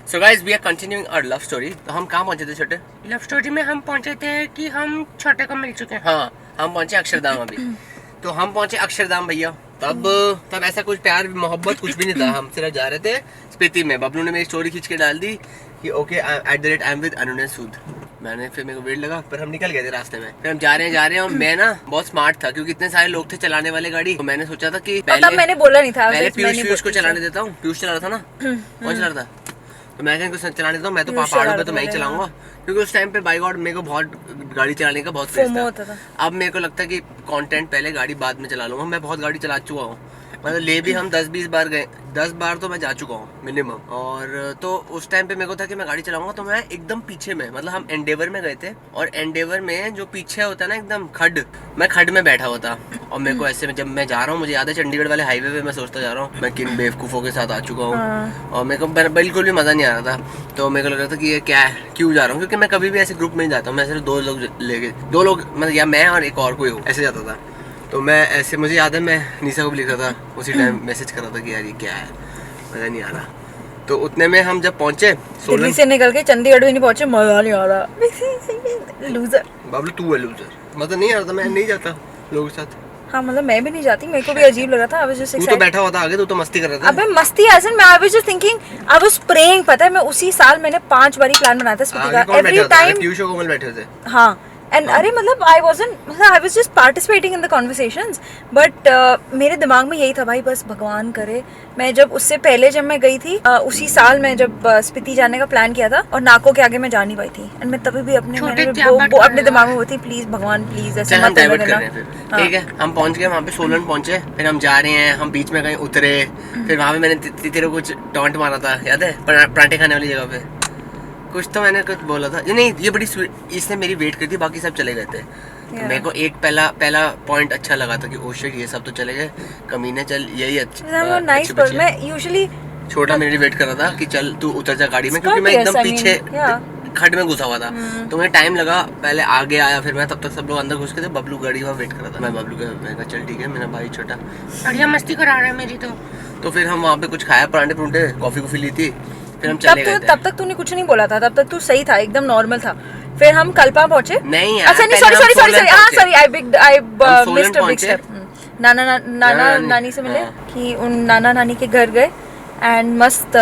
So guys, we are continuing our love story. तो हम कहाँ पहुँचे थे छोटे? लव स्टोरी में हम पहुंचे थे कि हम छोटे को मिल चुके हैं। हाँ, हम पहुँचे अक्षरधाम अभी। तो हम पहुँचे अक्षरधाम भैया। तब ऐसा कुछ प्यार मोहब्बत कुछ भी नहीं था। हम सिर्फ जा रहे थे स्पीति में। बबलू ने मेरी स्टोरी खींच के डाल दी कि ओके @I'm with अनुने सूद। मैंने फिर मेरे को वेट लगा, पर हम निकल गए थे रास्ते में। फिर हम जा रहे हैं और मैं ना बहुत स्मार्ट था क्योंकि इतने सारे लोग थे चलाने वाले गाड़ी। तो मैंने सोचा था कि तब मैंने बोला नहीं था, पहले पीयूष को चलाने देता हूँ। पीयूष चला रहा था ना, कौन चला रहा था? तो मैं इनको चलाने देता हूँ। मैं तो पहाड़ों पे तो मैं ही चलाऊंगा क्योंकि उस टाइम पे बाई गॉड मेरे को बहुत गाड़ी चलाने का बहुत क्रेज था। अब मेरे को लगता है कि कंटेंट पहले, गाड़ी बाद में चला लूंगा। मैं बहुत गाड़ी चला चुका हूँ, मतलब ले भी हम 10-20 बार गए। 10 बार तो मैं जा चुका हूँ मिनिमम। और तो उस टाइम पे मेरे को था कि मैं गाड़ी चलाऊंगा, तो मैं एकदम पीछे में, मतलब हम एंडेवर में गए थे और एंडेवर में जो पीछे होता है ना एकदम खड, मैं खड में बैठा हुआ था। और मेरे को ऐसे में जब मैं जा रहा हूँ, मुझे याद है चंडीगढ़ वाले हाईवे पे मैं सोचता जा रहा हूँ मैं किन बेवकूफ़ों के साथ आ चुका हूँ। और मेरे को बिल्कुल भी मज़ा नहीं आ रहा था। तो मेरे को लग रहा था कि ये क्या है, क्यों जा रहा हूँ, क्योंकि मैं कभी भी ऐसे ग्रुप में नहीं जाता हूँ। मैं सिर्फ 2 लोग लेके, 2 लोग मतलब या मैं और एक और कोई हो, ऐसे जाता था। तो मैं ऐसे, मुझे याद है मैं निशा को भी लिख रहा था उसी टाइम, मैसेज कर रहा था कि यार ये क्या है, मज़ा नहीं आ रहा। तो उतने में हम जब पहुंचे दिल्ली से निकल के चंडीगढ़ भी नहीं पहुंचे, मजा नहीं आ रहा। लूजर बाबलू, तू है लूजर। मज़ा नहीं आ रहा था, मैं नहीं जाता लोगों के साथ। हाँ मतलब मैं भी नहीं जाती, मेरे को भी अजीब लग रहा था। I was just तू तो excited. बैठा हुआ था आगे, तू तो मस्ती कर रहा था। अबे मस्ती ऐसे मैं I was just thinking, I was praying। पता है मैं उसी साल मैंने 5 बारी प्लान बनाया था स्पीति का। Every time पीयूष और कोमल बैठे थे। हाँ एंड अरे मतलब I was just participating in the conversations, but मेरे दिमाग में यही था भाई बस भगवान करे। मैं जब उससे पहले जब मैं गई थी उसी साल मैं जब स्पीति जाने का प्लान किया था और नाको के आगे मैं जा नहीं पाई थी एंड मैं तभी भी अपने अपने दिमाग में वो थी प्लीज भगवान प्लीज ऐसे मत कर देना। ठीक है, हम पहुंच गए वहाँ पे, सोलन पहुंचे। फिर हम जा रहे हैं, हम बीच में कहीं उतरे। फिर वहाँ पे मैंने तेरे को कुछ टॉन्ट मारा था, याद है? पराठे खाने वाली जगह पे कुछ तो मैंने कुछ बोला था। नहीं, ये बड़ी स्वीट, इसने मेरी वेट करी थी, बाकी सब चले गए थे। तो मेरे को एक पहला पॉइंट अच्छा लगा था कि ओ शिट ये सब तो चले गए, कमीने चल यही अच्छा। नाइस पर मैं यूजुअली छोटा मेरी वेट कर रहा था कि चल तू उतर जा गाड़ी में, क्योंकि मैं एकदम पीछे खड में घुसा हुआ था। तो मुझे टाइम लगा, पहले आगे आया, फिर मैं तब तक सब लोग अंदर घुस के थे। बबलू गाड़ी वहाँ वेट कर रहा था। मैं बबलू के, मैंने कहा चल ठीक है, मेरा भाई छोटा बढ़िया मस्ती करा रहा है मेरी। तो फिर हम वहाँ पे कुछ खाया, पराठे, कॉफी ली थी। फिर हम चले गए। तब तक तूने कुछ नहीं बोला था, तब तक तू सही था, एकदम नॉर्मल था। फिर हम कल्पा पहुंचे। नहीं अच्छा नहीं, सॉरी हाँ sorry, I missed a big step. नाना नानी से मिले कि उन नाना नानी के घर गए एंड मस्त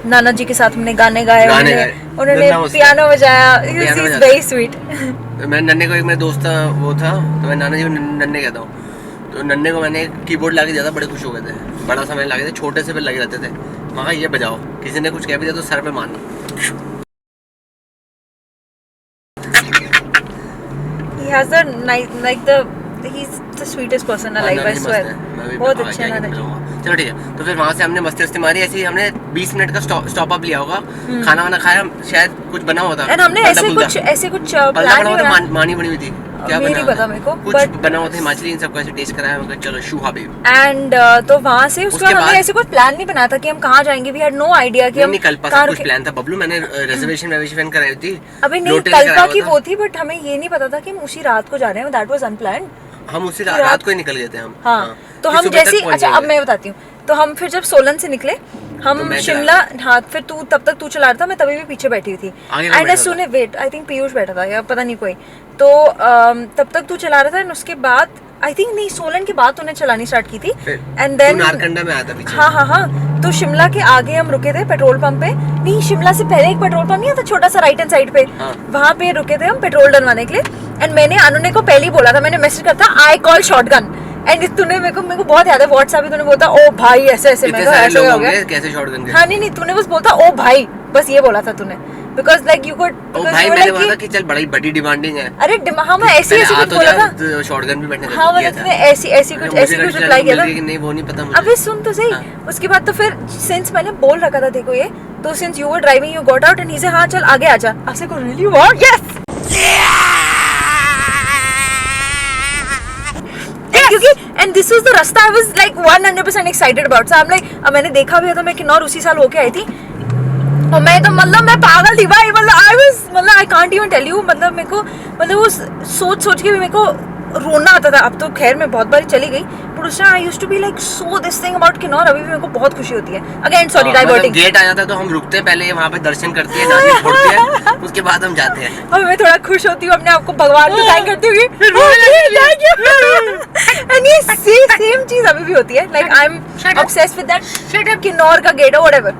नाना जी के साथ हमने गाने गाए, उन्होंने पियानो बजाया। This is very sweet. मैं नन्हे को, एक मेरा दोस्त था वो था, तो मैं नाना जी को नन्हे कहता हूँ। तो नन्हे को मैंने कीबोर्ड ला के दिया था, बड़े खुश हो गए थे। बड़ा सा मैंने ला थे, छोटे से पे लगे रहते थे। मगर ये बजाओ, किसी ने कुछ कह भी दिया तो सर पे मारना। He has he's the sweetest person alive, I swear. बहुत अच्छे हैं। चलो ठीक है, तो फिर वहाँ से हमने मस्ती मारी। ऐसे ही हमने 20 मिनट का स्टॉप अप लिया होगा। खाना वाना खाया, शायद कुछ बना हुआ था। एंड हमने ऐसे कुछ प्लान नहीं बना। मानी बनी हुई थी, क्या नहीं पता मेरे को, कुछ बना हुआ था हिमाचली, इन सबको ऐसे टेस्ट कराया। मैं चलो शू हबीब। एंड तो वहाँ से उसके बाद हमने ऐसे कुछ प्लान नहीं बनाया था कि हम कहाँ जाएंगे। वी हैड नो आइडिया कि हम कल्पा कुछ प्लान था। बबलू मैंने रिजर्वेशन कराई थी। अबे नहीं, कल्पा की वो थी, बट हमें ये नहीं पता था कि हम उसी रात को जा रहे हैं। That was unplanned. हम उसी रात को ही निकल गए थे हम। हाँ तो हम जैसे, अच्छा अब मैं बताती हूँ। तो हम फिर जब सोलन से निकले, हम शिमला, हाँ फिर तब तक तू चला रहा था, मैं तभी भी पीछे बैठी हुई थी। And as soon wait, I think Piyush बैठा था या पता नहीं कोई। तो तब तक तू चला रहा था एंड उसके बाद आई थिंक नहीं, सोलन के बाद तूने चलानी स्टार्ट की थी। एंड देन नारकंडा में आया था पीछे। हाँ तो शिमला के आगे हम रुके थे पेट्रोल पंप पे। नहीं, शिमला से पहले एक पेट्रोल पंप नहीं था छोटा सा राइट हैंड साइड पे, वहाँ पे रुके थे हम पेट्रोल डलवाने के लिए। एंड मैंने अनुने को पहले ही बोला था, मैंने मैसेज करता आई कॉल शॉटगन। एंड तूने मेरे को बहुत याद है व्हाट्सएप पे तूने बोलता ओ भाई ऐसे ऐसे, मैं ऐसे हो गया कैसे शॉटगन के। हाँ नहीं तूने बस बोलता ओ भाई, बस ये बोला था तूने, बिकॉज़ लाइक यू कुड, ओ भाई मैंने बोला कि चल बड़ी डिमांडिंग है। अरे हाँ मैं ऐसे कुछ बोला था, शॉटगन भी बैठने का। हाँ मतलब तूने ऐसी कुछ रिप्लाई किया था। नहीं वो नहीं पता मुझे। अबे सुन तो सही। उसके बाद तो फिर सिंस मैंने बोल रखा था देखो ये, तो since you were driving you got out and he से हाँ चल आगे आजा। ऐसे को रियली वांट यस, क्योंकि एंड दिस वाज द रास्ता I was like 100% excited about. So I am like, अब मैंने देखा भी था, मैं किन्नौर उसी साल होके आई थी और मैं तो मतलब मैं पागल थी भाई। मतलब I can't even tell you, मतलब मेरे को, मतलब वो सोच के भी मेरे को रोना आता था। अब तो खैर मैं बहुत बार चली गई, पुरुषा I used to be like so this thing about Kinnaur, अभी भी मेरे को बहुत खुशी होती है। Again sorry diverting. गेट आ जाता है तो हम रुकते हैं, पहले वहाँ पे दर्शन करते हैं, नारियल फोड़ते हैं, उसके बाद हम जाते हैं। और मैं थोड़ा खुश होती हूँ, अपने आप को भगवान को थैंक करती हूँ। एंड ये सेम चीज अभी भी होती है, like I am obsessed with that Kinnaur का गेट और व्हाटएवर।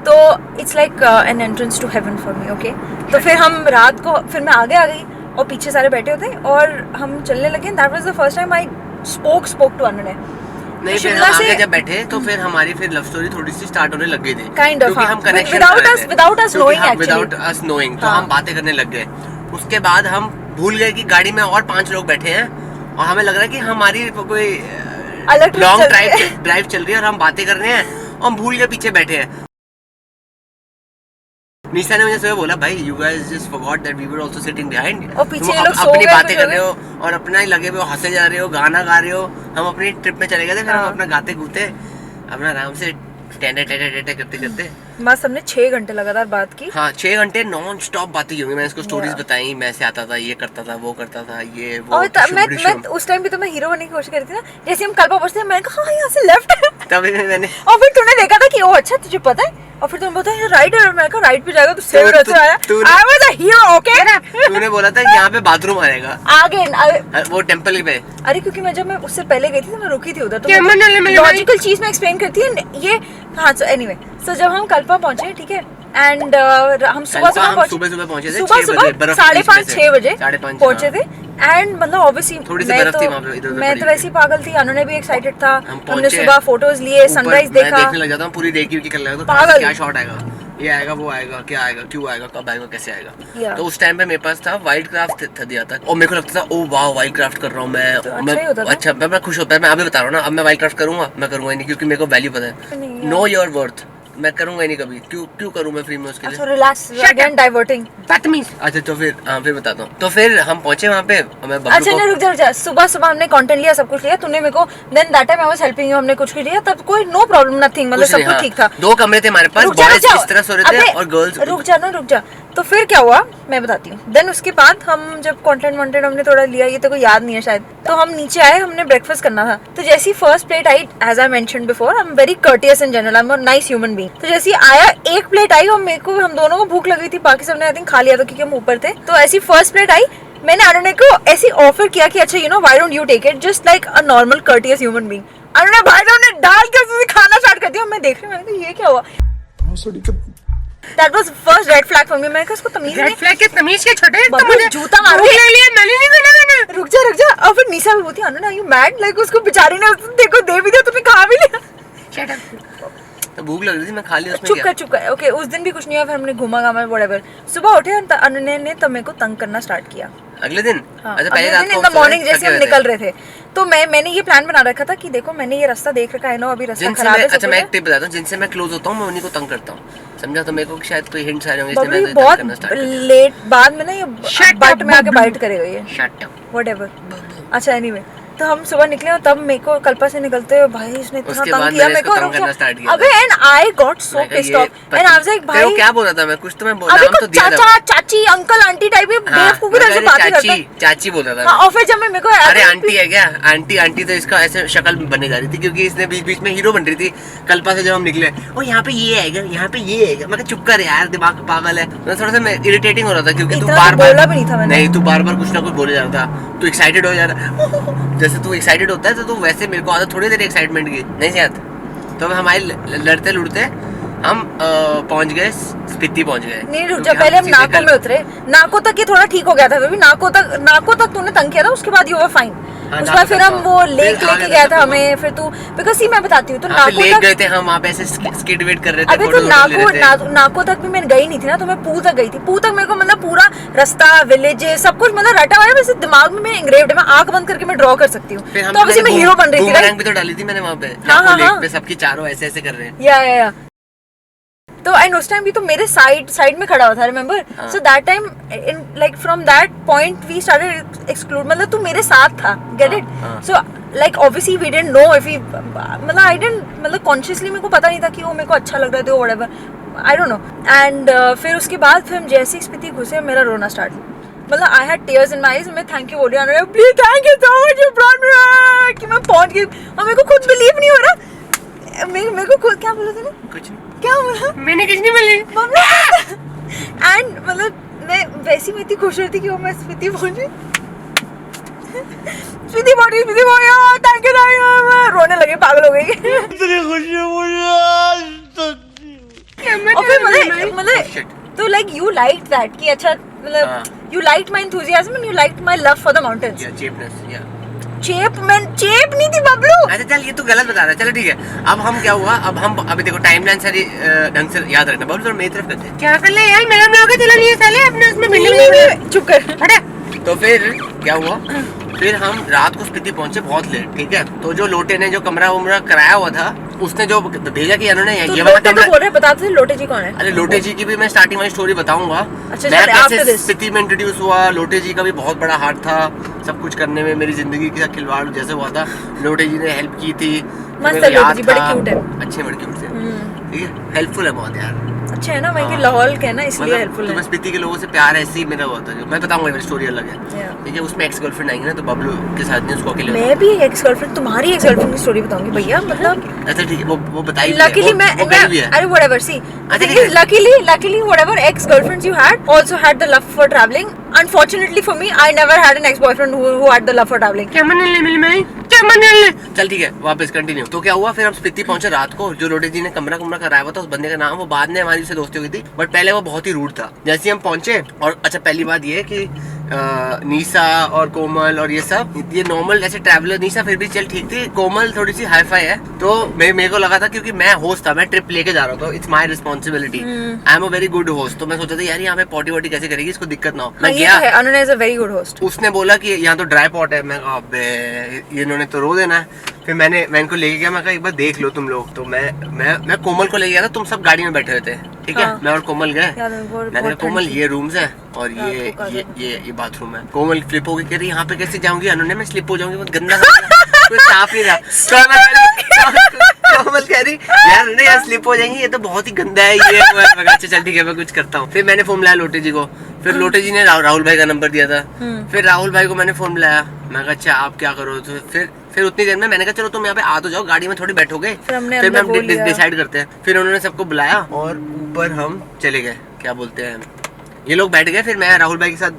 तो it's like an entrance to heaven for me. Okay, तो फिर हम रात को, फिर मैं आगे आ गई और पीछे सारे बैठे होते और हम चलने लगे। That was the first time I spoke to अनने। नहीं, फिर हम आगे जब बैठे तो फिर हमारी फिर लव स्टोरी थोड़ी सी स्टार्ट होने लग गई थी, काइंड ऑफ, हम कनेक्शन विदाउट अस नोइंग एक्चुअली, विदाउट अस नोइंग, तो हम बातें करने लग गए। उसके बाद हम भूल गए कि गाड़ी में और 5 लोग बैठे हैं और हमें लग रहा है कि हमारी कोई लॉन्ग ड्राइव चल रही है और हम बातें कर रहे हैं और हम भूल गए पीछे बैठे हैं। निशा ने मुझे सुबह बोला, भाई you guys just forgot that we were also sitting behind, और पीछे लोग सो अपनी गए, बातें कर रहे हो और अपना ही लगे हुए हो, हंसे जा रहे हो, गाना गा रहे हो। हम अपनी ट्रिप में चले गए थे, फिर हम अपना गाते गूते अपना आराम से टेंडे करते करते बस हमने 6 घंटे लगातार बात की। हाँ, 6 घंटे नॉन स्टॉप बातें की होंगी। मैंने इसको स्टोरीज बताई, मैं ऐसे आता था, ये करता था, वो करता था, ये वो। और मैं उस टाइम भी तो मैं हीरो बनने की कोशिश कर रही थी ना। जैसे हम कल्पा पहुंचते, मैंने कहा हाँ यहाँ से लेफ्ट है, तभी मैंने और फिर तूने देखा था कि ओ अच्छा तुझे पता है, और फिर तुमने बोला राइट है, मैंने कहा राइट पे जाएगा तो सेव रहते आया। I was a hero. Okay, तूने बोला था यहाँ पे बाथरूम आएगा आगे वो टेंपल पे। अरे क्योंकि मैं जब मैं उससे पहले गई थी तो मैं रुकी थी उधर, तो लॉजिकल चीज में एक्सप्लेन करती है ये। हाँ, सो एनीवे, सो जब हम कल्पा पहुंचे, ठीक है, एंड हम सुबह पहुंचे थे, सुबह 5:30-6 बजे पहुंचे थे। एंड मतलब ऑब्वियसली मैं तो वैसे ही पागल थी, अनुने भी एक्साइटेड था, हमने सुबह फोटोज लिए, सनराइज देखा, देखने लग जाता हूँ पूरी डे की कर लेगा, पागल क्या शॉट आएगा, ये आएगा, वो आएगा, क्या आएगा, क्यों आएगा, कब आएगा, कैसे आएगा। तो उस टाइम पे मेरे पास था वाइल्ड क्राफ्ट था दिया था, और मेरे को लगता था ओ वाह वाइल्ड क्राफ्ट कर रहा हूँ मैं, अच्छा मैं खुश होता है। मैं अभी बता रहा हूँ ना, अब मैं वाइल्ड क्राफ्ट करूंगा, मैं करूंगा नहीं, क्योंकि मेरे को वैल्यू पता है, नो योर वर्थ, मैं करूंगा ही नहीं कभी। क्यों करूं मैं फ्री में उसके लिए। अच्छा रिलैक्स, अगेन डाइवर्टिंग, बदतमीज। अच्छा तो फिर फिर बताता हूँ। तो फिर हम पहुंचे वहाँ पे, मैं अच्छा नहीं, रुक जा, सुबह हमने कंटेंट लिया, सब कुछ लिया, तूने मेरे को then that time I was helping you, हमने कुछ लिया, तब कोई नो प्रॉब्लम नथिंग, मतलब सब कुछ ठीक था। 2 कमरे थे हमारे पास, बॉयज इस तरह सो रहे थे और गर्ल्स। रुक जा, तो फिर क्या हुआ मैं बताती हूँ। देन उसके बाद हम जब कंटेंट हमने थोड़ा लिया, ये तो कोई याद नहीं है शायद, तो हम नीचे आए, हमने ब्रेकफास्ट करना था। तो जैसी फर्स्ट प्लेट आई, as I mentioned before, I am very courteous in general, I am a nice human being. तो जैसे आया, एक प्लेट आई और मेरे को, हम दोनों को भूख लगी थी, बाकी सबने आई थिंक खा लिया था क्योंकि हम ऊपर थे। तो ऐसी फर्स्ट प्लेट आई, मैंने अनुने को ऐसी ऑफर किया कि अच्छा you know why don't you take it, just like a normal courteous human being. अनुने भाई ने डाल के उसमें खाना स्टार्ट कर दिया। मैं देख रही हूँ, मैंने कहा ये क्या हुआ। That was first red flag for me। मैं कहा इसको तमीज नहीं, रेड फ्लैग के तमीज के छोटे, तो मुझे जूता मार ले लिया, मैंने नहीं खाना। रुक जा। और फिर निशा भी बोलती है, यू मैड, लाइक उसको बेचारी ने देखो दे भी दिया, तुम्हें खा भी लिया। शट अप, तो भूख लग रही थी, मैं खा लिया उसमें। चुप कर। ओके, उस दिन भी कुछ नहीं हुआ, फिर हमने घुमा घामा व्हाटएवर। सुबह उठे और अनुने ने तब मेरे को तंग करना स्टार्ट किया। अगले दिन? हाँ, अच्छा, पहले रात को इन द मॉर्निंग जैसे हम निकल रहे थे, तो मैंने ये प्लान बना रखा था कि देखो मैंने ये रास्ता देख रखा है ना, अभी रास्ता खराब है। अच्छा मैं एक टिप बताता हूँ, जिनसे मैं क्लोज होता हूँ मैं उन्हीं को तंग करता हूँ, समझा। तो मेरे को शायद कोई हिंट्स आ रहे होंगे, इसलिए मैं बहुत लेट बाद में ना ये बट में आके बाइट करेगा ये, शट अप व्हाटएवर। अच्छा एनीवे, तो हम सुबह निकले और तब मेरे को कल्पा से निकलते हुए भाई इसने इतना तंग किया मेरे को, अबे and I got so pissed off and I was like भाई क्या बोल रहा था मैं, कुछ तो मैं बोल नाम तो दिया था, चाचा चाची अंकल आंटी टाइप की बेवकूफी तरह से बातें करते हैं। चाची बोल रहा था। हां, और फिर जब मैं मेरे को अरे आंटी है क्या, आंटी तो इसका ऐसे शक्ल बनने जा रही थी, क्योंकि इसने बीच में हीरो बन रही थी कल्पा से। जब हम निकले, ओ यहाँ पे ये आएगा, यहाँ पे ये आएगा, मैं चुप कर यार, दिमाग पागल है। मैं थोड़ा सा इरिटेटिंग हो रहा था, क्योंकि तू बार-बार नहीं, तू बार-बार कुछ ना कुछ बोले जा रहा था, तू एक्साइटेड हो जा रहा, जैसे तू एक्साइटेड होता है तो तू वैसे, मेरे को आदत थोड़ी देर एक्साइटमेंट की नहीं शायद। तो हमारे लड़ते लुड़ते हम पहुंच गए, स्पीति पहुंच गए। नहीं रुक जा, पहले हम नाको में उतरे, नाको तक ये थोड़ा ठीक हो गया था, बेबी नाको तक तूने तंग किया था, उसके बाद यू वर फाइन। उसके बाद फिर हम वो लेक लेके गया था हमें, फिर तू बिकॉज़ सी मैं बताती हूँ, तो नाको तक गए थे हम, वहाँ पे ऐसे स्किट वेट कर रहे थे। अबे तो नाको तक भी मैं गई नहीं थी ना, तो मैं पू तक गई थी। पू तक मेरे को मतलब पूरा रास्ता, विलेज, सब कुछ मतलब रटा हुआ है, वैसे दिमाग में इंग्रेव्ड है, मैं आंख बंद करके मैं ड्रॉ कर सकती हूँ। तो ऑब्वियसली मैं हीरो बन रही थी, राइट? भी तो डाली थी मैंने वहाँ पे, हाँ, पे सबकी चारों ऐसे ऐसे कर रहे हैं, या तो एंड उस टाइम भी तो मेरे साइड में खड़ा हुआ था, remember? So that time like from that point we started exclude, मतलब तू मेरे साथ था, get it? So like obviously we didn't know if he, मतलब आई डिडंट, मतलब कॉन्शियसली मेरे को पता नहीं था कि वो मेरे को अच्छा लग रहा था, whatever, I don't know. And फिर उसके बाद फिर हम जैसे ही स्पीति घुसे, मेरा रोना स्टार्ट, मतलब I had tears in my eyes, मैं थैंक यू बोल रही हूँ, please thank you so much, you brought me, कि मैं पहुंच गई और मेरे को खुद बिलीव नहीं हो रहा। मेरे को खुद, क्या बोला तूने? कुछ क्या बोला? मैंने कुछ नहीं बोली। एंड मतलब मैं वैसी में इतनी खुश रही थी कि वो मैं स्पीति पहुंची, स्पीति पहुंची, थैंक यू, रोने लगे, पागल हो गई। इतनी खुशी मुझे। और फिर मतलब तो लाइक यू लाइक दैट कि अच्छा मतलब you like my enthusiasm and you like my love for the mountains. Cheap नहीं थी बबलू। अच्छा चल, ये तू गलत बता रहा है। चलो ठीक है, अब हम क्या हुआ, अब हम अभी देखो टाइमलाइन सारी ढंग से याद रखना। बबलू थोड़ा मेरी तरफ करते हैं। क्या कर ले यार, मेरा ब्लॉग है, चला नहीं साले अपने उसमें भिंडी चुप कर, हटा। तो फिर क्या हुआ, फिर हम रात को स्पीति पहुंचे बहुत लेट, ठीक है। तो जो लोटे ने जो कमरा उमरा कराया हुआ था, उसने जो भेजा कि इन्होंने ये वाला कमरा, बोल रहे बताते लोटे जी कौन है? अरे लोटे जी की भी मैं स्टार्टिंग वाली स्टोरी बताऊंगा। अच्छा, मैं कैसे स्पीति में इंट्रोड्यूस हुआ। लोटे जी का भी बहुत बड़ा हाथ था सब कुछ करने में, मेरी जिंदगी का खिलवाड़ जैसे हुआ था, लोटे जी ने हेल्प की थी। मस्त है लोटे जी, बड़े क्यूट है, अच्छे बड़े क्यूट से, ठीक है, हेल्पफुल है बहुत यार, अच्छा है ना वहीं के लाहौल के ना, इसलिए हेल्पफुल है। तो स्पीति के लोगों से प्यार ऐसे ही मेरा हुआ था, जो मैं बताऊंगा, मेरी स्टोरी अलग है, ठीक है। उसमें एक्स गर्लफ्रेंड आएंगे ना, तो बबलू के साथ नहीं, उसको अकेले, मैं भी एक्स गर्लफ्रेंड, तुम्हारी एक्स गर्लफ्रेंड की स्टोरी बताऊंगी भैया, मतलब अच्छा ठीक है, वो बताइए। लकीली मैं अरे whatever, see luckily whatever ex girlfriends you had also had the love for travelling. Unfortunately for me, I never had an ex-boyfriend who had the love for traveling. क्या मनने मिली मैं? क्या मनने? चल ठीक है, वापस कंटिन्यू। तो क्या हुआ, फिर हम स्पीति पहुंचे रात को। जो लोटे जी ने कमरा कराया हुआ था, उस बंदे का नाम, वो बाद में हमारी उससे दोस्ती हुई थी, बट पहले वो बहुत ही रूड था। जैसे ही हम पहुंचे, और अच्छा पहली बात ये कि निशा और कोमल और ये सब, ये नॉर्मल ऐसे ट्रैवलर, निशा फिर भी चल ठीक थी, कोमल थोड़ी सी हाई फाई है। तो मेरे को लगा था, क्योंकि मैं होस्ट था, मैं ट्रिप लेके जा रहा था, it's my responsibility, I am a very good host. तो मैं सोचा था यार यहाँ पे पॉटी वॉटी कैसे करेगी, इसको दिक्कत ना हो। मैं गया, अनुने is a very good host. उसने बोला कि यहाँ तो ड्राई पॉट है। मैं कहा अबे ये इन्होंने तो रो देना है। फिर मैं इनको लेके गया, मैं कहा एक बार देख लो तुम लोग। तो मैं कोमल को लेके गया था, तुम सब गाड़ी में बैठे हुए थे, ठीक है। मैं और कोमल गए, मैंने कहा कोमल ये रूम्स है और ये बाथरूम है। कोमल फ्लिप होगी, कह रही यहाँ पे कैसे जाऊंगी, अनुने मैं स्लिप हो जाऊंगी, बहुत गंदा कोई साफ नहीं रहा। कोमल कह रही यार नहीं यार स्लिप हो जाएंगी, ये तो बहुत ही गंदा है ये। अच्छा चल ठीक है, मैं कुछ करता हूँ। फिर मैंने फोन मिलाया लोटे जी को, फिर लोटे जी ने राहुल भाई का नंबर दिया था, फिर राहुल भाई को मैंने फोन मिलाया। मैं कहा अच्छा आप क्या करो, तो फिर उतनी देर में मैंने कहा चलो तुम यहाँ पे आ तो जाओ, गाड़ी में थोड़ी बैठोगे, फिर हम डिसाइड करते हैं। फिर उन्होंने सबको बुलाया और ऊपर हम चले गए, क्या बोलते हैं, ये लोग बैठ गए। फिर मैं राहुल भाई के साथ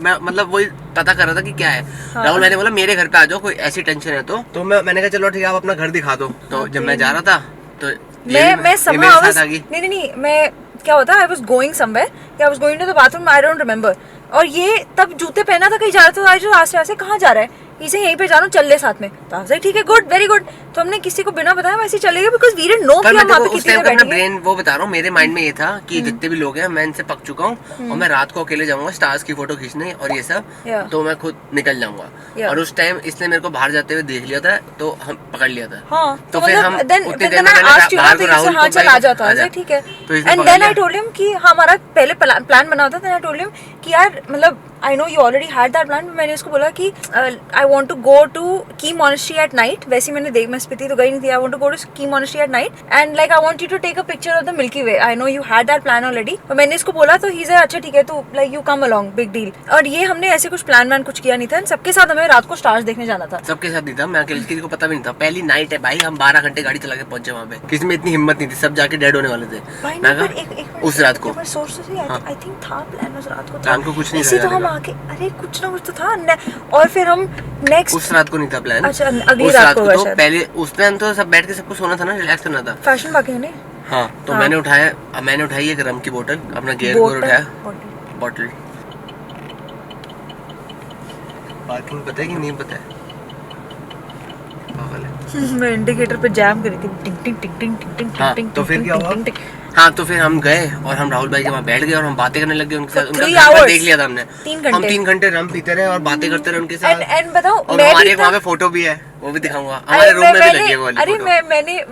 मैं मतलब वही पता कर रहा था कि क्या है। राहुल भाई ने बोला मेरे घर पे आ जाओ, कोई ऐसी टेंशन है तो मैंने कहा चलो ठीक है आप अपना घर दिखा दो। तो जब मैं जा रहा था तो नहीं मैं क्या होता, I was going somewhere, I was going to the bathroom, I don't remember. और ये तब जूते पहना था, कहीं जा रहा था, आई जो आस्ते कहाँ जा रहा है, इसे यहीं पे जाना, चल ले साथ में। तो आप ठीक है, गुड, वेरी गुड। तो हमने किसी को बिना बताया वैसे चले गए, बिकॉज़ वी डिडंट नो कि हम वहां पे कितने बैठे हैं। ब्रेन वो बता रहा हूं, मेरे माइंड में ये था कि जितने भी लोग हैं मैं इनसे पक चुका हूं और मैं रात को अकेले जाऊंगा स्टार्स की फोटो खींचने और ये सब, तो मैं खुद निकल जाऊंगा। और उस टाइम इसने मेरे को बाहर जाते हुए देख लिया था, तो हम पकड़ लिया था। हां, तो फिर हम उतनी देर में बाहर को राहुल को चल आ जाता है, ठीक है। And then I told him कि हमारा पहले प्लान बना था, आई टोल्ड हिम कि यार मतलब I know you already had that plan. मैंने उसको बोला कि I want to go to की मॉनेस्ट्री एट नाइट। वैसे मैंने मैं स्पीति तो गई नहीं थी, I want to go to की monastery at night and like I want you to take a picture of the milky way. I know you had that plan already. और मैंने इसको बोला तो ही सेड अच्छा ठीक है, तो like you come along, big deal. और ये हमने ऐसे कुछ प्लान कुछ किया नहीं था, सबके साथ हमें रात को स्टार्स देखने जाना था। सबके साथ नहीं था, मैं अकेले, किसी को पता भी नहीं था। पहली नाइट है भाई, हम 12 घंटे गाड़ी चला के पहुंचे वहाँ पे, किसी में इतनी हिम्मत नहीं थी, सब जाके डेड होने वाले थे। उस रात को आई थिंक था प्लान, उस रात को प्लान को कुछ नहीं था, तो हम आके अरे कुछ ना कुछ तो था। और फिर हम नेक्स्ट उस रात को नहीं था प्लान, अच्छा अगली रात को तो पहले उस प्लान तो सब बैठ के सबको सोना था ना, रिलैक्स करना था, फैशन बाकी है नहीं। हाँ तो मैंने उठाई एक रम की बोतल, अपना गियर को उठाया, बोतल पार्किंग पता है कि नहीं पता है, मैं इंडिकेटर पे जैम करी थी, टिंग टिंग टिंग टिंग टिंग टिंग। तो फिर क्या हुआ, हाँ तो फिर हम गए और हम राहुल भाई के वहाँ बैठ गए और हम बातें करने लगे उनके साथ। उनका घर देख लिया था हमने, 3 घंटे रम पीते रहे और बातें करते रहे उनके साथ। एंड बताओ, और हमारे वहाँ पे फोटो भी है, वो भी दिखाऊंगा, हमारे रूम में भी लगी है वो वाली फोटो। अरे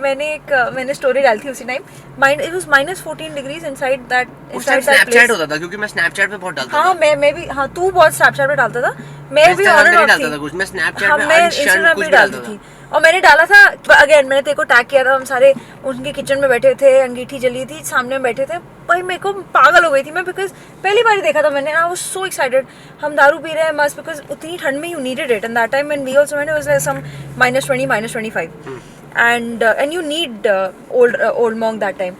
मैंने स्टोरी डाली थी उसी time, it was -14 degrees inside that Snapchat होता था, क्योंकि मैं स्नैपचैट पे बहुत डालता था। हाँ मैं भी, हाँ तू बहुत स्नैपचैट पे डालता था, मैं भी ऑन एंड ऑफ थी, कुछ मैं स्नैपचैट पे इंस्टाग्राम पे डालती थी। और मैंने डाला था अगेन, मैंने तेरे को टैग किया था, हम सारे उनके किचन में बैठे थे, अंगीठी जली थी, सामने में बैठे थे भाई, मेरे को पागल हो गई थी मैं, बिकॉज पहली बार ही देखा था मैंने, आई वाज सो एक्साइटेड। हम दारू पी रहे हैं मस्त, बिकॉज उतनी ठंड में you needed it, and that time when we also, when it was like some -20 -25 and you need Old Monk that time,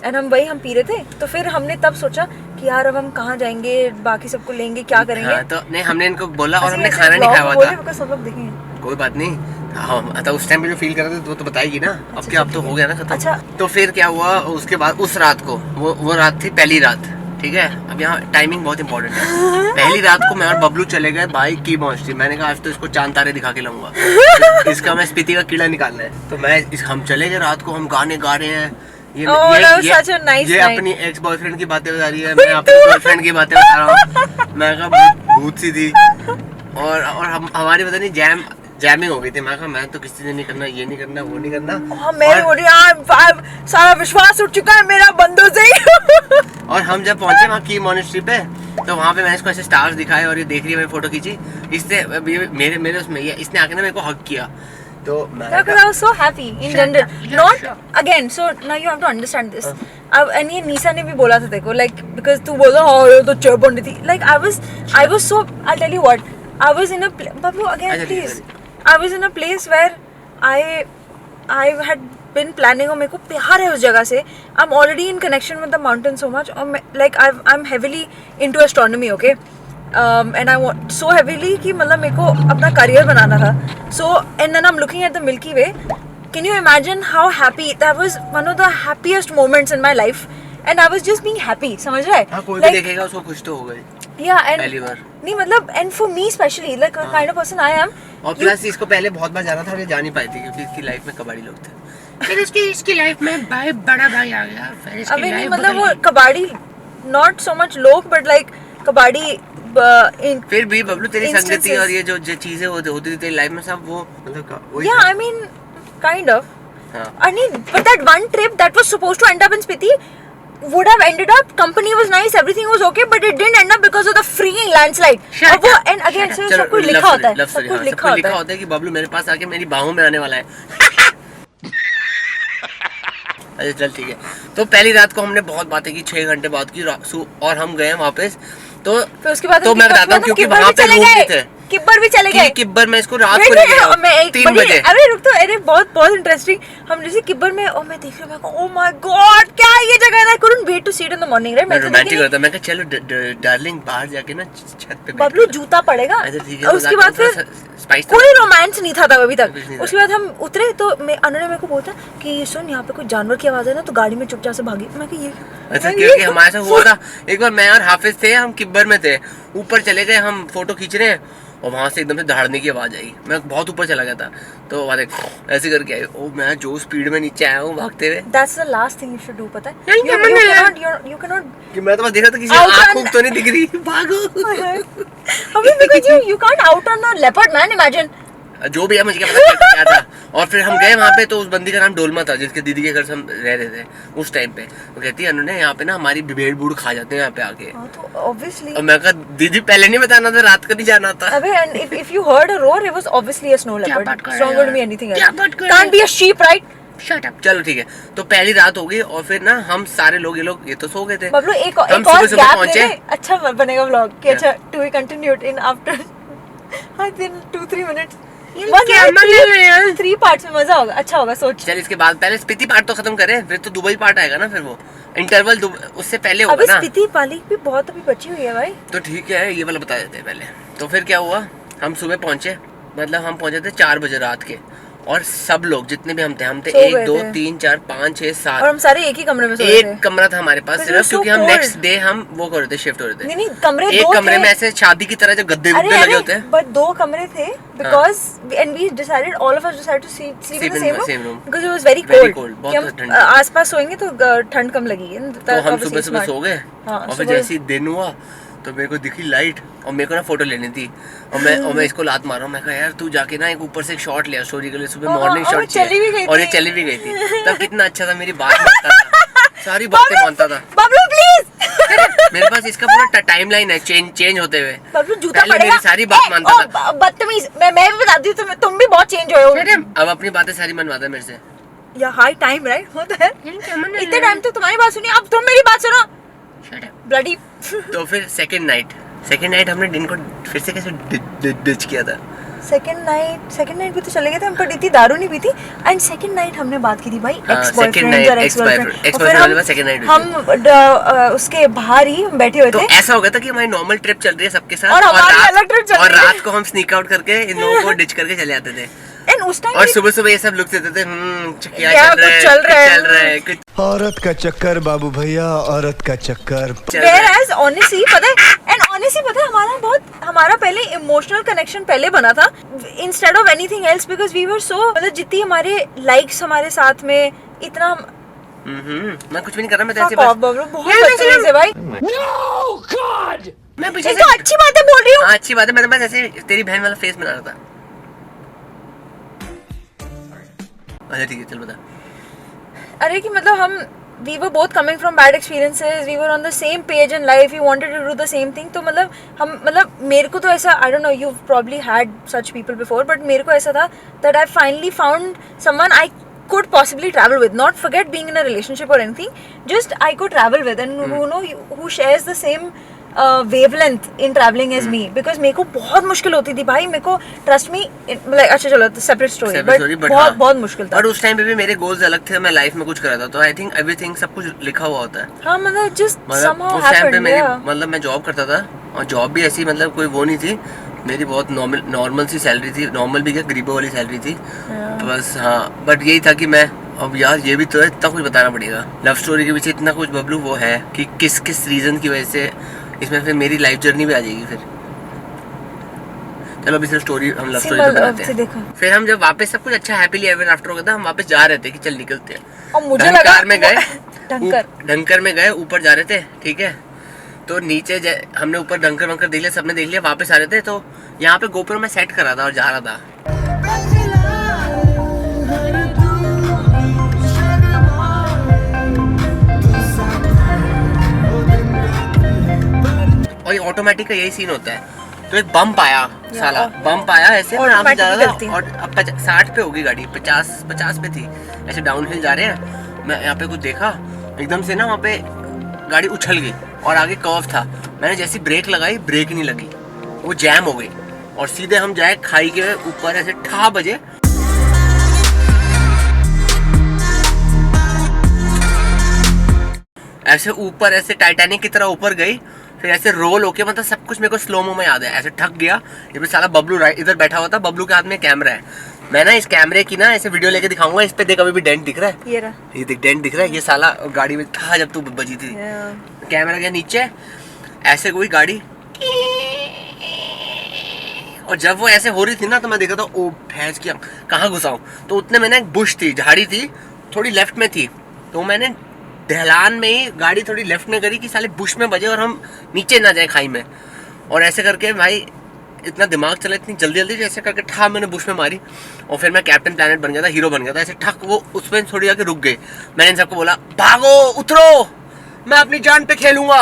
and हम पी रहे थे। तो फिर हमने तब सोचा कि यार अब हम कहाँ जाएंगे, बाकी सबको लेंगे, क्या करेंगे। हाँ, तो नहीं हमने इनको बोला और हमने खाना नहीं खाया हुआ था, बिकॉज सब लोग देखेंगे। कोई बात नहीं। हाँ तो उस टाइम पे जो फील कर रहे थे वो तो बताएगी ना। अब क्या, अब तो हो गया ना खत्म। अच्छा। तो फिर क्या हुआ उसके बाद, उस रात को वो रात थी पहली रात, ठीक है। अब यहाँ टाइमिंग बहुत इंपॉर्टेंट है। पहली रात को मैं और बबलू चले गए भाई की पहुंच थी। मैंने कहा आज तो इसको चांद तारे दिखा के लाऊंगा, इसका मैं स्पीति का कीड़ा निकालना है। तो हम चले गए रात को, हम गाने गा रहे हैं। ये अपनी एक्स बॉयफ्रेंड की बातें बता रही है, मैं अपनी गर्लफ्रेंड की बातें बता रहा हूँ। मैं कहा भूत सी थी, और हमारी पता नहीं जैमिंग हो गई थी। मैं कहा मैं तो किसी से नहीं करना, ये नहीं करना, वो नहीं करना। सारा विश्वास उठ चुका है मेरा बंदों से ही। और हम जब पहुंचे वहाँ की मॉनेस्ट्री पे, तो वहाँ पे मैंने इसको ऐसे स्टार्स दिखाए और ये देख रही है, मैंने फोटो खींची। इसने मेरे उसमें इसने आके ना मेरे को हग किया। तो I was so happy in general. Not again. So now you have to understand this. अब and ये नीसा ने भी बोला था देखो, like because तू बोला हाँ ये तो चेयर बंदी थी। Like I was so, I'll tell you what. I was in a Babu again please. I was in a place where I had been planning, और मेरे को प्यार है उस जगह से. I'm already in connection with the mountain so much. और like I'm heavily into astronomy, okay. And I want so heavily कि मतलब मेरे को अपना करियर बनाना था. So and then I'm looking at the Milky Way. Can you imagine how happy that was? One of the happiest moments in my life, and I was just being happy. समझ रहा है? हाँ, कोई भी देखेगा उसको खुश तो होगा ही. Yeah, and पहली बार. नहीं मतलब and for me especially like the kind of person I am. और प्लस इसको पहले बहुत बार जाना था और ये जा नहीं पाई थी क्योंकि इसकी लाइफ में कबाड़ी लोग थे. फिर इसकी लाइफ में भाई बड़ा भाई आ गया. फिर इसकी अभी नहीं लाइफ मतलब वो कबाड़ी not so much लोग but like कबाड़ी फिर भी बबलू तेरी संगति और ये जो चीजें होती थी तेरी लाइफ में सब वो मतलब yeah I mean kind of. I mean but that one trip that was supposed to end up in Spiti would have ended up, company was nice, everything was okay, but it didn't end up because of the freaking landslide. और वो and again so सब कुछ लिखा होता है, सब कुछ लिखा होता है कि बबलू मेरे पास आके मेरी बाहों में आने वाला है. अरे चल ठीक है. तो पहली रात को हमने बहुत बातें की, 6 घंटे बात की और हम गए वापस. तो उसके बाद तो मैं बताता हूँ क्योंकि वहाँ पे रूम भी थे. किब्बर भी चले गए. किब्बर में इसको रात को ले गया 3 बजे. अरे रुक तो, अरे बहुत इंटरेस्टिंग. हम जैसे किब्बर में और मैं देख रहा हूँ, ओह माय गॉड क्या ये जगह है. I couldn't wait to see it in the morning right. मैं रोमांटिक होता. मैं कहा चलो डार्लिंग बाहर जाके ना छत पे बबलू जूता पड़ेगा. उसके बाद फिर कोई रोमांस नहीं था तब अभी तक. उसके बाद हम उतरे तो अनु ने मेरे को बोला कि सुन यहाँ पे कोई जानवर की आवाज है ना तो गाड़ी में चुपचाप से भागी. मैं ये अच्छा क्योंकि हमारे साथ हुआ था एक बार. मैं और हाफिज थे, हम किब्बर में थे, ऊपर चले गए, हम फोटो खींच रहे हैं और वहाँ से एकदम से दहाड़ने की आवाज आई. मैं बहुत ऊपर चला गया था तो वाले ऐसे करके आई. ओ मैं जो स्पीड में नीचे आया हूँ भागते हुए. That's the last thing you should do, पता है. You cannot. कि मैं तो बस देख रहा था किसी आँख तो नहीं दिख रही. भागो. अभी because you can't outrun a leopard man, imagine. जो भी है मुझे क्या था. और फिर हम गए वहाँ पे तो उस बंदी का नाम डोलमा था जिसके दीदी के घर से हम रह रहे थे उस टाइम पे. वो कहती है उन्होंने यहाँ पे ना हमारी भेड़ बूढ़ खा जाते हैं यहाँ पे आके. तो obviously. और मैं कहा दीदी पहले नहीं बताना था, रात को नहीं जाना था. अबे and if you heard a roar it was obviously a snow leopard. Stronger to be anything else. Can't be a sheep, right? Shut up. चलो ठीक है. तो पहली रात हो गई और फिर ना हम सारे लोग ये तो सो गए थे. बबलू एक और गैप ले. अच्छा बनेगा व्लॉग कि अच्छा to be continued in after I think 2-3 minutes. 3 parts में मजा होगा, अच्छा होगा. सोच चल इसके बाद पहले स्पीति पार्ट तो खत्म करें, फिर तो दुबई पार्ट आएगा ना. फिर वो इंटरवल उससे पहले होगा ना. स्पीति पाली भी बहुत अभी बची हुई है भाई. तो ठीक है ये वाला बता देते हैं पहले. तो फिर क्या हुआ, हम सुबह पहुंचे, मतलब हम पहुंचे थे 4 बजे रात के. और सब लोग जितने भी हम थे 1 2 3 4 5 6 7 और हम सारे एक ही कमरे में सो रहे थे. एक कमरा था हमारे पास सिर्फ क्योंकि हम नेक्स्ट डे हम वो कर रहे थे, शिफ्ट हो रहे थे. नहीं कमरे एक कमरे में ऐसे शादी की तरह जो गद्दे लगे होते हैं. बट 2 कमरे थे because and we decided all of us decided to sleep in the same room because it was very cold. बहुत ठंड. आसपास सोएंगे तो ठंड कम लगेगी. तो हम सुबह सो गए और फिर जैसे ही दिन हुआ तो मेरे को दिखी लाइट और मेरे को ना फोटो लेनी थी. और मैं इसको लात मारा. मैं कहा यार तू जाके ना एक ऊपर से एक शॉट ले स्टोरी के लिए, सुबह मॉर्निंग शॉट चाहिए. और ये चली भी गई थी. तब कितना अच्छा था, मेरी बात मानता था, सारी बातें मानता था. बबलू प्लीज मेरे पास इसका पूरा टाइमलाइन है चेंज होते हुए। बबलू जूता पहले पड़ेगा। मेरी सारी बात मानता था। बदतमीज, मैं भी बताती हूँ, तुम भी बहुत चेंज हुए हो। अब अपनी बातें सारी मनवाता है मेरे से। या हाई टाइम राइट होता है, इतने टाइम तो तुम्हारी बात सुनी, अब तुम मेरी बात सुनो ब्लडी। तो फिर सेकंड नाइट हमने दिन को फिर से कैसे डिच किया था। सेकंड नाइट भी तो चले गए थे हम, पर इतनी दारू नहीं पी थी। एंड सेकंड नाइट हमने बात की थी भाई, हाँ, एक्स second बॉयफ्रेंड night, और एक्स गर्लफ्रेंड। ex-boyfriend वाले पास second night हम उसके बाहर ही हम बैठे हुए तो थे। ऐसा हो गया था कि हमारी नॉर्मल ट्रिप चल रही है सबके साथ और हमारी अलग ट्रिप चल और रही है। रात को हम स्नीक आउट करके इन लोगों को डिच करके चले जाते थे। एंड उस टाइम और सुबह ये सब लुक देते थे क्या क्या चल रहा है कुछ औरत का चक्कर बाबू भैया, औरत का चक्कर। चल रहा है। Whereas honestly पता है हमारा पहले इमोशनल कनेक्शन पहले बना था instead of anything else, because we were so, मतलब जितनी हमारे लाइक्स हमारे साथ में इतना मैं कुछ भी नहीं कर रहा, मैं तो ऐसे बहुत बदतमीज है भाई। मैं पीछे ये से तो अच्छी बात है बोल रही हूँ। हाँ अच्छी बात है, मैं तो बस ऐसे तेरी बहन वाला फेस बना रहा था। अच्छा ठीक है चल बता। अरे कि मतलब हम we were both coming from bad experiences, we were on the same page in life, we wanted to do the same thing, तो मतलब मेरे को तो ऐसा, I don't know, you've probably had such people before, but मेरे को ऐसा था that I finally found someone I could possibly travel with, not forget being in a relationship or anything, just I could travel with and who shares the same wavelength in traveling as me, because मेरे को बहुत मुश्किल होती थी भाई, मेरे को trust me, like अच्छा चलो सेपरेट स्टोरी, but बहुत मुश्किल था। और उस टाइम पे भी मेरे गोल्स अलग थे, मैं लाइफ में कुछ कर रहा था, तो आई थिंक एवरीथिंग सब कुछ लिखा हुआ होता है। हाँ मतलब just somehow उस टाइम पे happened, मेरी yeah. मतलब मैं जॉब करता था और जॉब भी ऐसी मतलब कोई वो नहीं थी, मेरी बहुत नॉर्मल सी सैलरी थी, नॉर्मल भी क्या गरीबों वाली सैलरी थी तो बस। हाँ बट यही था कि मैं अब यार ये भी तो है, इतना कुछ बताना पड़ेगा लव स्टोरी के पीछे इतना कुछ बबलू वो है कि किस रीजन की वजह से इसमें फिर मेरी लाइफ जर्नी भी आ जाएगी। फिर चलो अभी सिर्फ स्टोरी हम लव स्टोरी पे बनाते हैं। फिर हम जब वापस सब कुछ अच्छा हैप्पीली एवर आफ्टर हो गया था, हम वापस जा रहे थे कि चल निकलते हैं, और मुझे लगा में गए डंकर में गए, ऊपर जा रहे थे ठीक है, तो नीचे हमने ऊपर डंकर वंकर देख लिया, सबने देख लिया, वापस आ रहे थे तो यहाँ पे गोप्रो में सेट कर रहा था और जा रहा था। और ये ऑटोमेटिक का यही सीन होता है, तो एक बम्प आया साला, बम्प आया ऐसे मैं यहाँ पे जा रहा था और अब 60 पे होगी गाड़ी, 50 पे थी, ऐसे डाउन हिल जा रहे हैं, मैं यहाँ पे कुछ देखा एकदम से ना वहाँ पे गाड़ी उछल गई और आगे कर्व था, मैंने जैसी ब्रेक लगाई ब्रेक नहीं लगी, वो जैम हो गई और सीधे हम जाए खाई के ऊपर ऐसे ठा बजे। ऐसे ऊपर ऐसे टाइटैनिक की तरह ऊपर गई, फिर ऐसे रोल होके, मतलब सब कुछ मेरे को स्लो मो में याद है, ऐसे ठक गया। ये भी साला बबलू इधर बैठा हुआ था, बबलू के हाथ में कैमरा है, मैं ना इस कैमरे की ना ऐसे वीडियो लेके दिखाऊंगा, इस पे देख अभी भी डेंट दिख रहा है, ये देख डेंट दिख रहा है, ये साला गाड़ी में था जब तू बजी थी। कैमरा गया नीचे, ऐसे कोई गाड़ी, और जब वो ऐसे हो रही थी ना तो मैं देखा था ओ भैंस की कहाँ घुसाऊं, तो उतने में ना एक बुश थी, झाड़ी थी, थोड़ी लेफ्ट में थी, तो मैंने ढलान में ही गाड़ी थोड़ी लेफ्ट में करी कि साले बुश में बजे और हम नीचे ना जाए खाई में, और ऐसे करके भाई इतना दिमाग चला, इतनी जल्दी ऐसे करके ठा मैंने बुश में मारी और फिर मैं कैप्टन प्लैनेट बन गया था, हीरो बन गया था, ऐसे ठक वो उसमें थोड़ी जाके रुक गए। मैंने इन सबको बोला भागो उतरो, मैं अपनी जान पे खेलूंगा।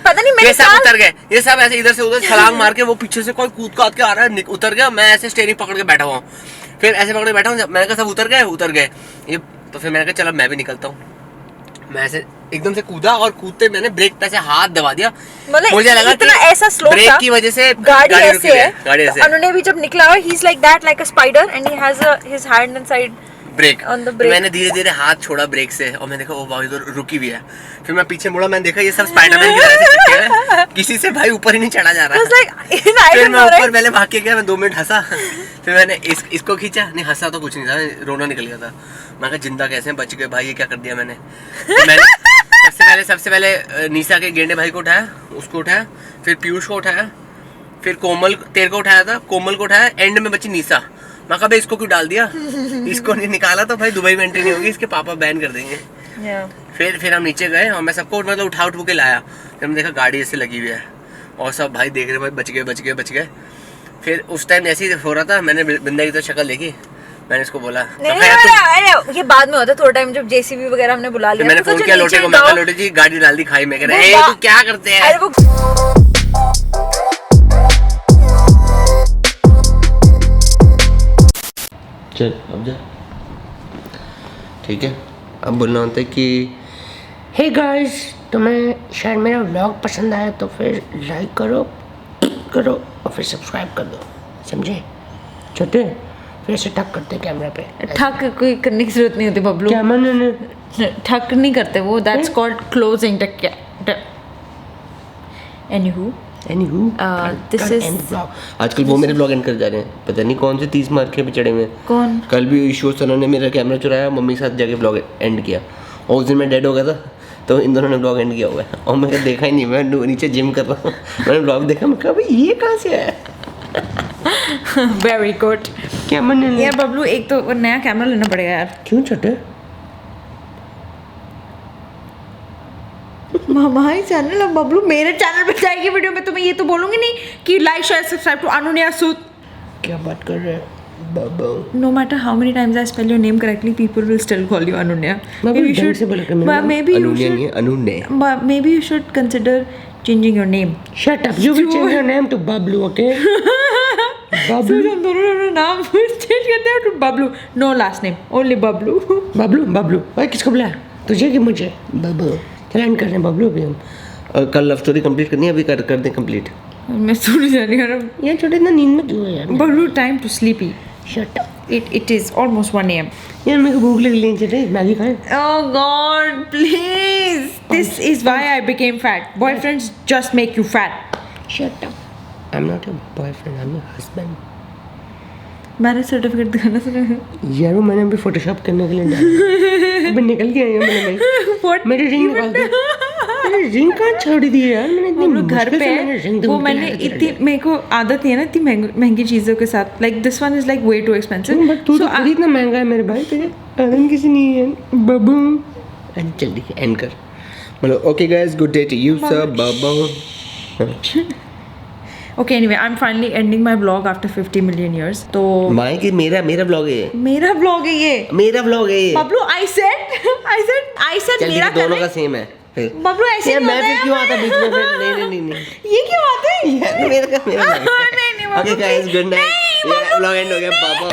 पता नहीं ये सब उतर गए, ये सब ऐसे इधर से उधर छलांग मार के, वो पीछे से कोई कूद काद के आ रहा है, उतर गया, मैं ऐसे स्टीयरिंग पकड़ के बैठा हुआ, फिर ऐसे पकड़ के बैठा हूँ, मैंने कहा सब उतर गए ये, तो फिर मैंने कहा चलो मैं भी निकलता हूँ, मैं ऐसे एकदम से कूदा और कूदते मैंने ब्रेक पे से हाथ दबा दिया, मुझे लगा इतना ऐसा स्लो ब्रेक की वजह से गाड़ी ऐसे है, गाड़ी ऐसे। उन्होंने भी जब निकला he is like that like a spider and he has his hand inside break, तो मैंने धीरे धीरे हाथ छोड़ा ब्रेक से और मैंने देखा ओ भाई तो रुकी भी है, फिर मैं पीछे मुड़ा, मैंने देखा ये सब स्पाइडरमैन की तरह से चिपके हैं, किसी से भाई ऊपर ही नहीं चढ़ा जा रहा है। फिर मैं ऊपर पहले भाग के गया, मैं 2 मिनट हंसा, फिर मैंने इसको खींचा, नहीं हंसा तो कुछ नहीं था, रोना निकल गया था, मैं कहा जिंदा कैसे बच गए भाई, ये क्या कर दिया मैंने। मैंने सबसे पहले निशा के गेंडे भाई को उठाया, उसको उठाया, फिर पीयूष को उठाया, फिर कोमल तेरे को उठाया था, कोमल को उठाया, एंड में बची निशा, मैं कहा इसको क्यों डाल दिया, इसको नहीं निकाला तो भाई दुबई में एंट्री नहीं होगी, इसके पापा बैन कर देंगे। फिर हम नीचे गए और मैं सबको मतलब उठा के लाया, फिर हमने देखा गाड़ी ऐसे लगी हुई है और सब भाई देख रहे भाई बच गए। फिर उस टाइम ऐसे ही हो रहा था, मैंने बिंदा की तो शक्ल देखी, मैंने इसको बोला नहीं, ये बाद में होता है थोड़ा टाइम जब जेसीबी वगैरह हमने बुला लिया। मैंने फोन किया लोटे को, मैं कहा लोटे जी गाड़ी डाल दी खाई में, कह रहे हैं तू क्या करते हैं। अरे वो चल अब जा, ठीक है। अब बोलना होता है कि हे गाइस, तुम्हें शायद मेरा व्लॉग पसंद आया तो फिर लाइक करो और फिर सब्सक्राइब कर दो, समझे छोटे। फिर से टक करते कैमरा पे। ठक कोई करने की जरूरत नहीं होती बबलू, क्या मैंने ठक नहीं करते वो, that's called closing. Anyhow this is आजकल वो मेरे ब्लॉग एंड कर जा रहे हैं, पता नहीं कौन से 30 मार्क पे चढ़े हुए हैं। कौन? कल भी ईश्वर सना ने मेरा कैमरा चुराया, मम्मी के साथ जाके ब्लॉग एंड किया, और उस दिन मैं डेड हो गया था तो इन दोनों ने ब्लॉग एंड किया हुआ है, और मैंने देखा ही नहीं, मैं नीचे जिम कर रहा हूँ, मैंने ब्लॉग देखा, मैं कहा भाई ये कहाँ से आया। Very good. क्या मैंने यार बबलू एक तो नया कैमरा लेना पड़ेगा यार। क्यों छोटे? हमारे चैनल, अब बबलू मेरे चैनल पे जाएगी वीडियो में तो मैं ये तो बोलूंगी नहीं कि लाइक शेयर सब्सक्राइब टू अनुन्या सूद। क्या बात कर रहे हैं बाबा? No matter how many times I spell your name correctly, people will still call you Anunya. Maybe you should consider changing your name. Shut up, you will change your name to Bablu, okay? Bablu. So हम दोनों नाम change करते हैं to Bablu. No last name, only Bablu. Bablu भाई किसको बुलाया, तुझे कि मुझे? बबलू चल एंड कर रहे हैं बबलू अभी हम। कल लव स्टोरी कंप्लीट करनी है, अभी कर दें कंप्लीट। मैं सुन जा रही हूँ यार छोटे इतना नींद में क्यों है यार? Bablu time to sleepy. Shut up. It is almost 1 AM. यार मेरे को भूख लग रही है, छोटे मैगी खाएं। Oh God, please. This is why I became fat. Boyfriends just make you fat. Shut up. I'm not your boyfriend, I'm your husband. Marriage certificate दिखाना सर। यार वो मैंने अभी फोटोशॉप करने के लिए डाला, अभी निकल के आई हूँ मैंने भाई। मेरी रिंग निकाल दी, मैंने रिंग कहाँ छोड़ दी है यार, मैंने इतनी घर पे है वो, मैंने इतनी, मेरे को आदत नहीं है ना इतनी महंगी चीज़ों के साथ। Like this one is like way too expensive. But तू तो खुद इतना महंगा है मेरे भाई, तुझे आनंद किसी नहीं है बाबू। एंड जल्दी एंड कर, मतलब okay guys, good day to you sir बाबा। Okay, anyway, I'm finally ending my vlog after 50 million years. तो माय की मेरा ब्लॉग है, मेरा vlog है ये, मेरा ब्लॉग है ये। बबलू I said मेरा दोनों का सेम है फिर। बबलू ऐसे यार नहीं मैं होता फिर है क्यों आता बीच में फिर? नहीं ये क्यों आता है यार मेरा नहीं ओके गाइस, गुड नाइट, ये ब्लॉग एंड हो गया बाबा।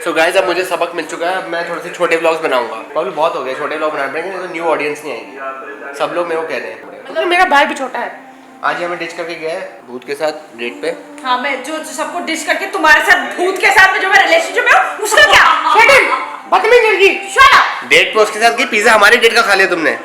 तो गाइस अब मुझे सबक मिल चुका है, अब मैं थोड़े से छोटे व्लॉग्स बनाऊंगा। प्रॉब्लम बहुत हो गया, छोटे व्लॉग बनाने पड़ेंगे, नहीं तो न्यू ऑडियंस नहीं आएगी। सब लोग मेरे को कह रहे हैं, मतलब मेरा भाई भी छोटा है। आज ही हमें डिच करके गया है भूत के साथ डेट पे। हाँ, मैं जो सबको डिश करके तुम्हारे साथ भूत के साथ में जो मैं रिलेशनशिप में हूँ उसका क्या? बदतमीज लड़की। Shut up! डेट पे उसके साथ की पिज्जा हमारी डेट का खा लिया तुमने।